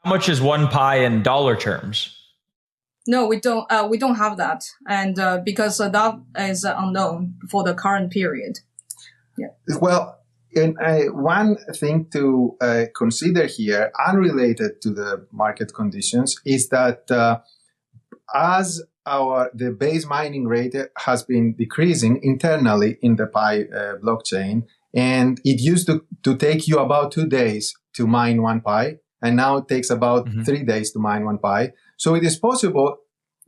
much is one pi in dollar terms? No, we don't. We don't have that, and because that is unknown for the current period. Yeah. Well, and one thing to consider here, unrelated to the market conditions, is that as the base mining rate has been decreasing internally in the Pi blockchain, and it used to take you about 2 days to mine one Pi, and now it takes about 3 days to mine one Pi. So it is possible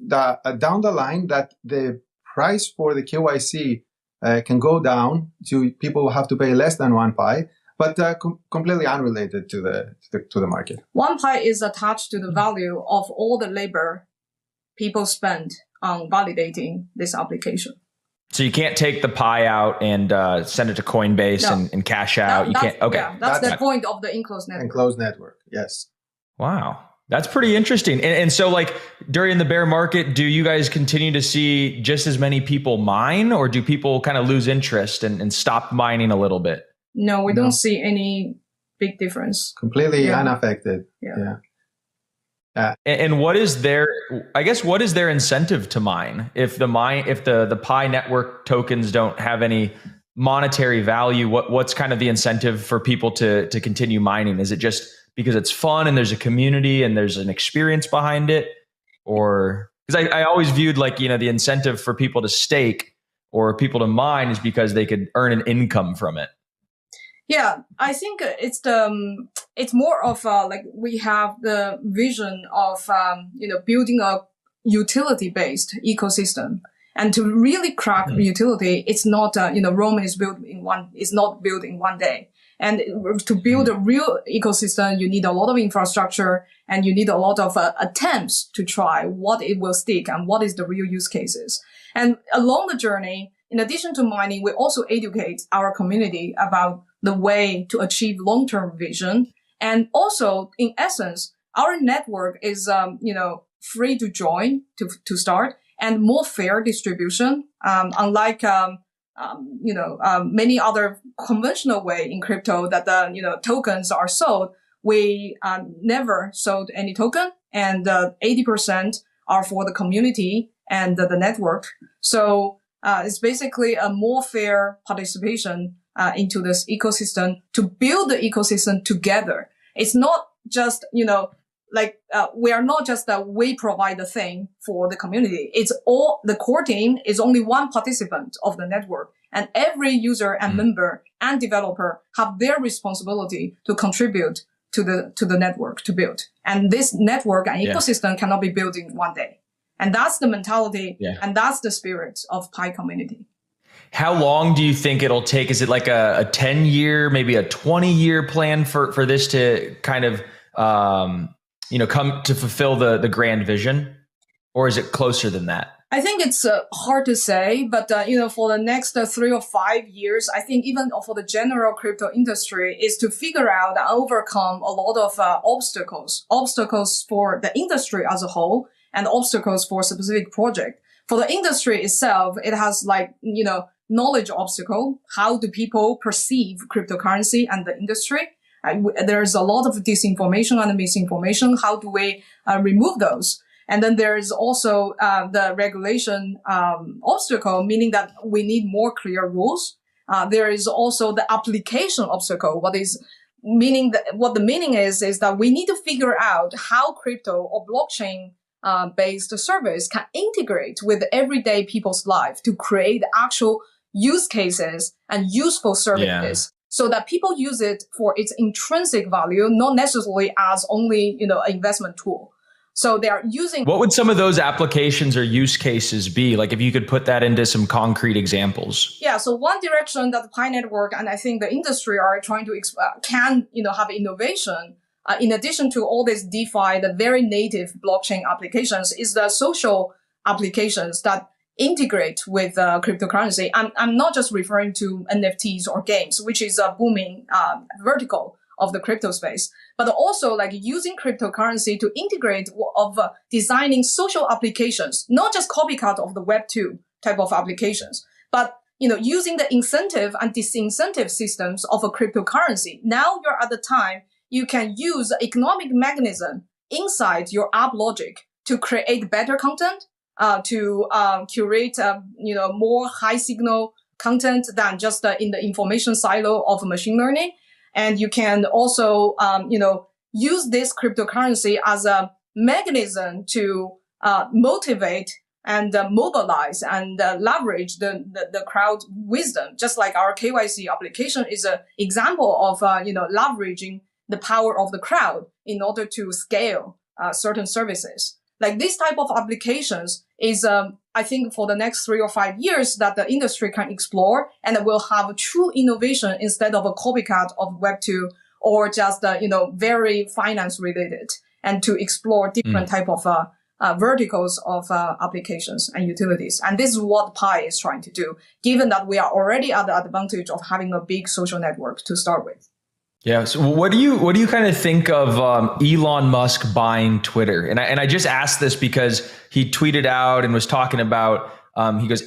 that down the line that the price for the KYC can go down to people who have to pay less than one Pi, but completely unrelated to the market. One Pi is attached to the value of all the labor people spend on validating this application. So you can't take the Pi out and send it to Coinbase and cash out. You can't. Okay, yeah, that's the point of the enclosed network. Enclosed network, yes. Wow. That's pretty interesting. And so like during the bear market, do you guys continue to see just as many people mine, or do people kind of lose interest and stop mining a little bit? No, we don't see any big difference. Completely unaffected. Yeah. And what is their incentive to mine? If the Pi network tokens don't have any monetary value, what's kind of the incentive for people to continue mining? Is it just because it's fun and there's a community and there's an experience behind it? Or because I always viewed like, the incentive for people to stake or people to mine is because they could earn an income from it. Yeah, I think it's more of like we have the vision of building a utility-based ecosystem, and to really crack utility, it's not Rome is not built in one day. And to build a real ecosystem, you need a lot of infrastructure and you need a lot of attempts to try what it will stick and what is the real use cases. And along the journey, in addition to mining, we also educate our community about the way to achieve long-term vision. And also, in essence, our network is, free to join, to start, and more fair distribution, unlike, many other conventional way in crypto that tokens are sold. We never sold any token, and 80% are for the community and the network. So it's basically a more fair participation into this ecosystem to build the ecosystem together. It's not just we are not just that we provide the thing for the community. It's all the core team is only one participant of the network, and every user and member and developer have their responsibility to contribute to the network to build. And this network and ecosystem cannot be built in one day. And that's the mentality and that's the spirit of Pi community. How long do you think it'll take? Is it like a 10-year, maybe a 20-year plan for this to kind of come to fulfill the grand vision? Or is it closer than that? I think it's hard to say, but for the next 3 or 5 years, I think even for the general crypto industry is to figure out and overcome a lot of obstacles for the industry as a whole and obstacles for a specific project. For the industry itself, it has knowledge obstacle. How do people perceive cryptocurrency and the industry? There's a lot of disinformation and misinformation. How do we remove those? And then there is also the regulation obstacle, meaning that we need more clear rules. There is also the application obstacle. What the meaning is that we need to figure out how crypto or blockchain based service can integrate with everyday people's life to create actual use cases and useful services. So that people use it for its intrinsic value, not necessarily as only, an investment tool. So they are using. What would some of those applications or use cases be? Like if you could put that into some concrete examples. Yeah. So one direction that the Pi network and I think the industry are trying to have innovation, in addition to all this DeFi, the very native blockchain applications, is the social applications that integrate with cryptocurrency. I'm not just referring to NFTs or games, which is a booming vertical of the crypto space, but also like using cryptocurrency to integrate of designing social applications, not just copycat of the Web2 type of applications, but using the incentive and disincentive systems of a cryptocurrency. Now you're at the time you can use the economic mechanism inside your app logic to create better content, to curate, more high signal content than just in the information silo of machine learning. And you can also, use this cryptocurrency as a mechanism to motivate and mobilize and leverage the crowd wisdom. Just like our KYC application is an example of, leveraging the power of the crowd in order to scale certain services. Like this type of applications is, I think, for the next 3 or 5 years that the industry can explore, and will have true innovation instead of a copycat of Web2 or just, very finance related, and to explore different type of verticals of applications and utilities. And this is what Pi is trying to do, given that we are already at the advantage of having a big social network to start with. Yeah. So what do you kind of think of Elon Musk buying Twitter? And I just asked this because he tweeted out and was talking about, he goes,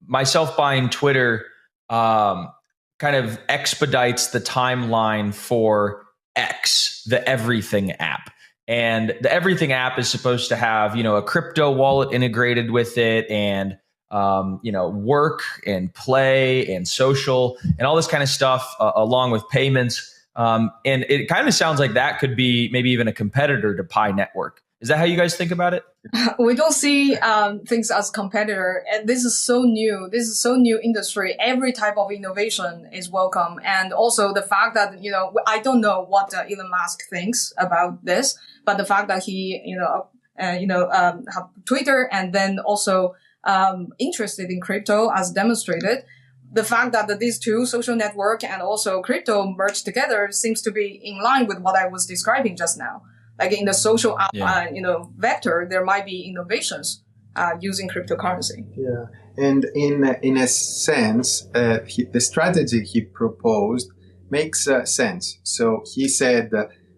myself buying Twitter kind of expedites the timeline for X, the Everything app. And the Everything app is supposed to have, a crypto wallet integrated with it, and work and play and social and all this kind of stuff, along with payments. And it kind of sounds like that could be maybe even a competitor to Pi Network. Is that how you guys think about it? We don't see things as competitor. And this is so new. This is so new industry. Every type of innovation is welcome. And also the fact that, I don't know what Elon Musk thinks about this, but the fact that he, have Twitter and then also interested in crypto as demonstrated. The fact that these two, social network and also crypto, merged together seems to be in line with what I was describing just now. Like in the social app, vector, there might be innovations using cryptocurrency. Yeah, and in a sense, the strategy he proposed makes sense. So he said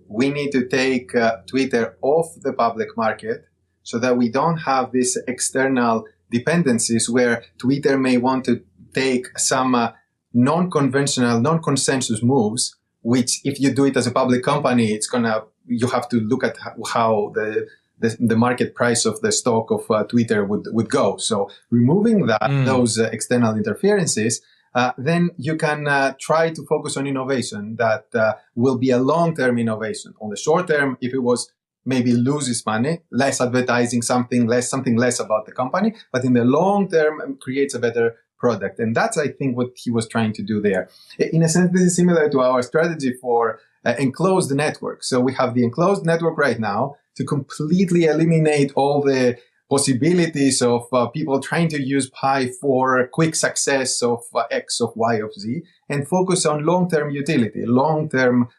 we need to take Twitter off the public market so that we don't have these external dependencies where Twitter may want to take some non-conventional, non-consensus moves, which if you do it as a public company, you have to look at how the market price of the stock of Twitter would go. So removing those external interferences, then you can try to focus on innovation that will be a long-term innovation. On the short term, if it was maybe loses money, less advertising, something less about the company, but in the long term creates a better product. And that's, I think, what he was trying to do there. In a sense, this is similar to our strategy for enclosed network. So we have the enclosed network right now to completely eliminate all the possibilities of people trying to use Pi for quick success of X, of Y, of Z, and focus on long-term utility, long-term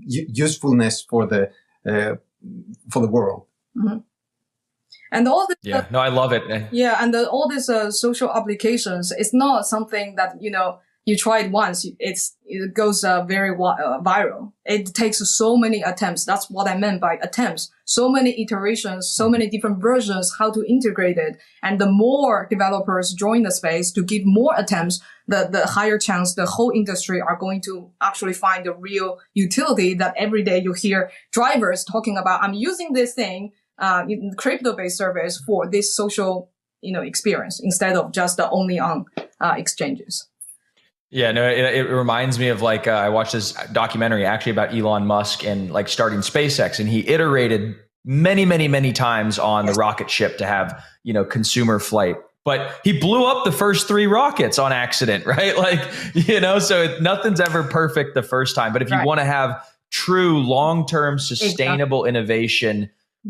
usefulness for the world. Mm-hmm. And all this, I love it. Yeah, and all these social applications, it's not something that you try it once, it goes very viral. It takes so many attempts. That's what I meant by attempts. So many iterations, so many different versions, how to integrate it. And the more developers join the space to give more attempts, the higher chance the whole industry are going to actually find the real utility that every day you hear drivers talking about, I'm using this thing, crypto-based service for this social, experience instead of just only on exchanges. Yeah, no, it reminds me of I watched this documentary actually about Elon Musk and starting SpaceX, and he iterated many times on the rocket ship to have, consumer flight. But he blew up the first 3 rockets on accident, right? So nothing's ever perfect the first time. But if you want to have true long-term sustainable innovation,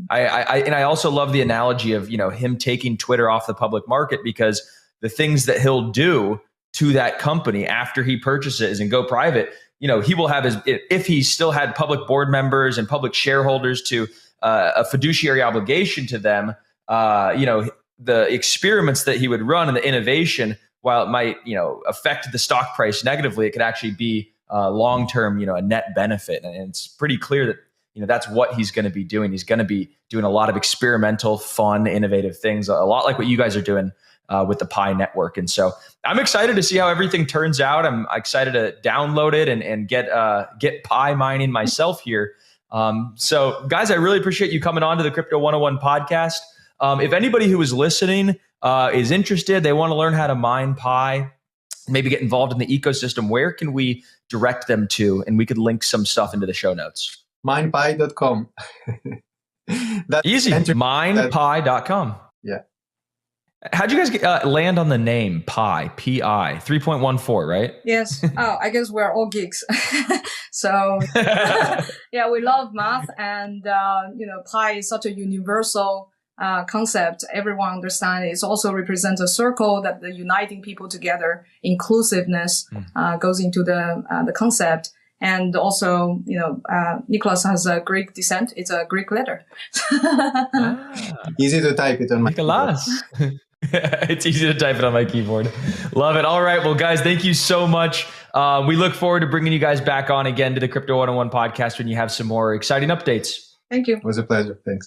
I also love the analogy of, him taking Twitter off the public market, because the things that he'll do to that company after he purchases and go private, he will have if he still had public board members and public shareholders to a fiduciary obligation to them, the experiments that he would run and the innovation, while it might, affect the stock price negatively, it could actually be long-term, a net benefit. And it's pretty clear that, that's what he's going to be doing. He's going to be doing a lot of experimental, fun, innovative things, a lot like what you guys are doing with the Pi network. And so I'm excited to see how everything turns out. I'm excited to download it and get Pi mining myself here. So guys, I really appreciate you coming on to the Crypto 101 podcast. If anybody who is listening is interested, they want to learn how to mine Pi, maybe get involved in the ecosystem, where can we direct them to? And we could link some stuff into the show notes. Minepi.com. Easy. Minepi.com. Yeah. How'd you guys land on the name Pi? P-I 3.14, right? Yes. Oh, I guess we're all geeks. So yeah, we love math, and Pi is such a universal concept. Everyone understands. It also represents a circle that the uniting people together. Inclusiveness goes into the concept. And also, Nicholas has a Greek descent. It's a Greek letter. Easy to type it on my Nicholas. It's easy to type it on my keyboard. Love it. All right. Well, guys, thank you so much. We look forward to bringing you guys back on again to the Crypto 101 podcast when you have some more exciting updates. Thank you. It was a pleasure. Thanks.